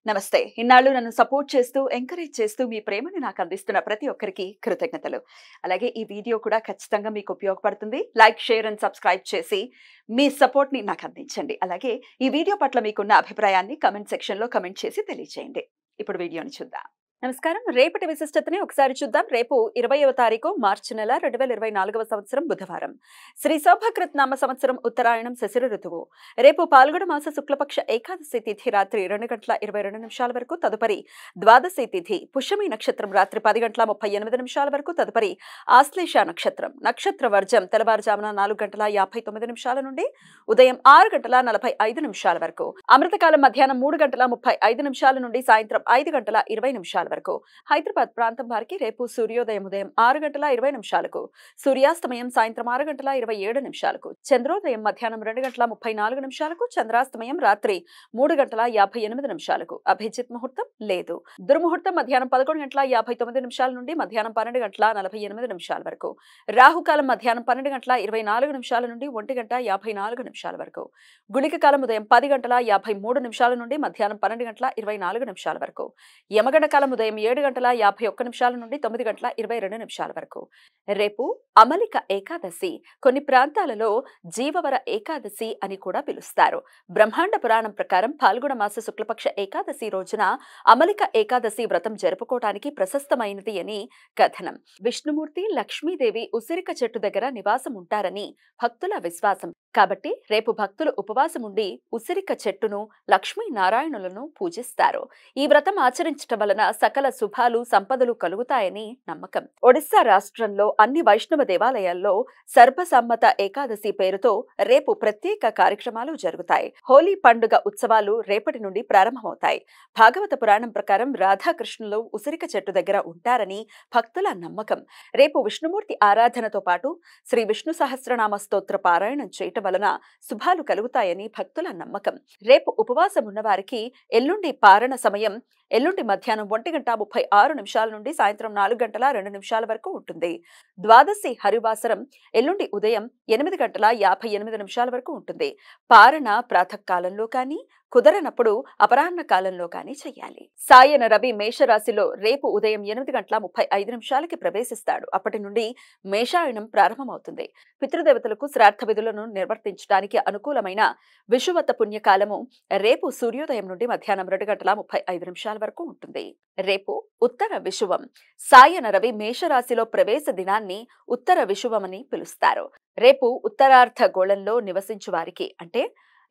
నమస్తే. ఇన్నాళ్ళు నన్ను సపోర్ట్ చేస్తూ, ఎంకరేజ్ చేస్తూ మీ ప్రేమని నాకు అందిస్తున్న ప్రతి ఒక్కరికి కృతజ్ఞతలు. అలాగే ఈ వీడియో కూడా ఖచ్చితంగా మీకు ఉపయోగపడుతుంది. లైక్, షేర్ అండ్ సబ్స్క్రైబ్ చేసి మీ సపోర్ట్‌ని నాకు అందించండి. అలాగే ఈ వీడియో పట్ల మీకున్న అభిప్రాయాన్ని కామెంట్ సెక్షన్‌లో కామెంట్ చేసి తెలియజేయండి. ఇప్పుడు వీడియోని చూద్దాం. నమస్కారం. రేపటి విశిష్టతని ఒకసారి చూద్దాం. రేపు 20వ తారీఖు మార్చి నెల 2024వ సంవత్సరం బుధవారం. శ్రీ శోభకృత్ నామ సంవత్సరం ఉత్తరాయణం శశిర ఋతువు. రేపు పాల్గొన మాస శుక్లపక్ష ఏకాదశి తిథి రాత్రి 2:22 వరకు, తదుపరి ద్వాదశి తిథి పుష్యమి నక్షత్రం రాత్రి 10:38 వరకు, తదుపరి ఆశ్లేష నక్షత్రం. నక్షత్ర వర్జం తెల్లవారుజామున 4:59 నుండి ఉదయం 6:45 వరకు. అమృతకాలం మధ్యాహ్నం 3:35 నుండి సాయంత్రం 5:20 వరకు. హైదరాబాద్ ప్రాంతం వారికి రేపు సూర్యోదయం ఉదయం 6:20 సూర్యాస్తమయం సాయంత్రం 6:27 చంద్రోదయం మధ్యాహ్నం 2:34 చంద్రాస్తమయం రాత్రి 3:58 అభిజిత్ ముహూర్తం లేదు. దుర్ముహూర్తం మధ్యాహ్నం 11:59 నుండి మధ్యాహ్నం 12:48 వరకు. రాహుకాలం మధ్యాహ్నం 12:24 నుండి 1:54 వరకు. గుళిక కాలం ఉదయం 10:53 నుండి మధ్యాహ్నం 12:24 వరకు. యమగండ కాలం ఉదయం 7:51 నుండి 9:22 వరకు. రేపు అమలిక ఏకాదశి. కొన్ని ప్రాంతాలలో జీవవర ఏకాదశి అని కూడా పిలుస్తారు. బ్రహ్మాండ పురాణం ప్రకారం పాల్గొన మాస శుక్లపక్ష ఏకాదశి రోజున అమలిక ఏకాదశి వ్రతం జరుపుకోవటానికి ప్రశస్తమైనది అని కథనం. విష్ణుమూర్తి, లక్ష్మీదేవి ఉసిరిక చెట్టు దగ్గర నివాసం ఉంటారని భక్తుల విశ్వాసం. కాబట్టి రేపు భక్తులు ఉపవాసం ఉండి ఉసిరిక చెట్టును, లక్ష్మీనారాయణులను పూజిస్తారు. ఈ వ్రతం ఆచరించటం వలన సకల శుభాలు, సంపదలు కలుగుతాయని నమ్మకం. ఒడిశా రాష్ట్రంలో అన్ని వైష్ణవ దేవాలయాల్లో సర్వసమ్మత ఏకాదశి పేరుతో రేపు ప్రత్యేక కార్యక్రమాలు జరుగుతాయి. హోలీ పండుగ ఉత్సవాలు రేపటి నుండి ప్రారంభమవుతాయి. భాగవత పురాణం ప్రకారం రాధాకృష్ణులు ఉసిరిక చెట్టు దగ్గర ఉంటారని భక్తుల నమ్మకం. రేపు విష్ణుమూర్తి ఆరాధనతో పాటు శ్రీ విష్ణు సహస్రనామ స్తోత్ర పారాయణం చేయటం వలన శుభాలు కలుగుతాయని భక్తుల నమ్మకం. రేపు ఉపవాసం ఉన్నవారికి ఎల్లుండి పారణ సమయం ఎల్లుండి మధ్యాహ్నం 1:36 నుండి సాయంత్రం 4:02 వరకు ఉంటుంది. ద్వాదశి హరివాసరం ఎల్లుండి ఉదయం 8:58 వరకు ఉంటుంది. పారణ ప్రాతకాలంలో కానీ, కుదరనప్పుడు అపరాహ్న కాలంలో కానీ చెయ్యాలి. సాయన రవి మేషరాశిలో రేపు ఉదయం 8:35 ప్రవేశిస్తాడు. అప్పటి నుండి మేషాయనం ప్రారంభమవుతుంది. పితృదేవతలకు శ్రాద్ధ విధులను నిర్వర్తించడానికి అనుకూలమైన విషువత పుణ్యకాలము రేపు సూర్యోదయం నుండి మధ్యాహ్నం 2:35 వరకు ఉంటుంది. రేపు ఉత్తర విషువం. సాయన రవి మేషరాశిలో ప్రవేశ దినాన్ని ఉత్తర విషువమని పిలుస్తారు. రేపు ఉత్తరార్ధ గోళంలో నివసించు వారికి అంటే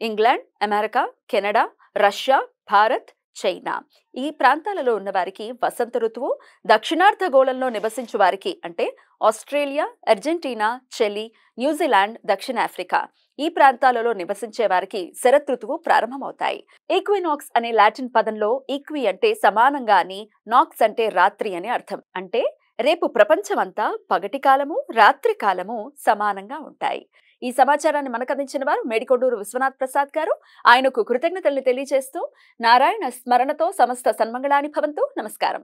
England, America, Canada, Russia, Bharat, China ఈ ప్రాంతాలలో ఉన్న వారికి వసంత ఋతువు. దక్షిణార్ధ గోళంలో నివసించు వారికి అంటే ఆస్ట్రేలియా, అర్జెంటీనా, చిలీ, న్యూజిలాండ్, దక్షిణాఫ్రికా ఈ ప్రాంతాలలో నివసించే వారికి శరత్ ఋతువు ప్రారంభమవుతాయి. ఈక్వినాక్స్ అనే లాటిన్ పదంలో ఈక్వి అంటే సమానంగా అని, నాక్స్ అంటే రాత్రి అని అర్థం. అంటే రేపు ప్రపంచమంతా పగటి కాలము, రాత్రి కాలము సమానంగా ఉంటాయి. ఈ సమాచారాన్ని మనకు అందించిన వారు మేడికొండూరు విశ్వనాథ్ ప్రసాద్ గారు. ఆయనకు కృతజ్ఞతల్ని తెలియజేస్తూ నారాయణ స్మరణతో సమస్త సన్మంగళాని భవంతు. నమస్కారం.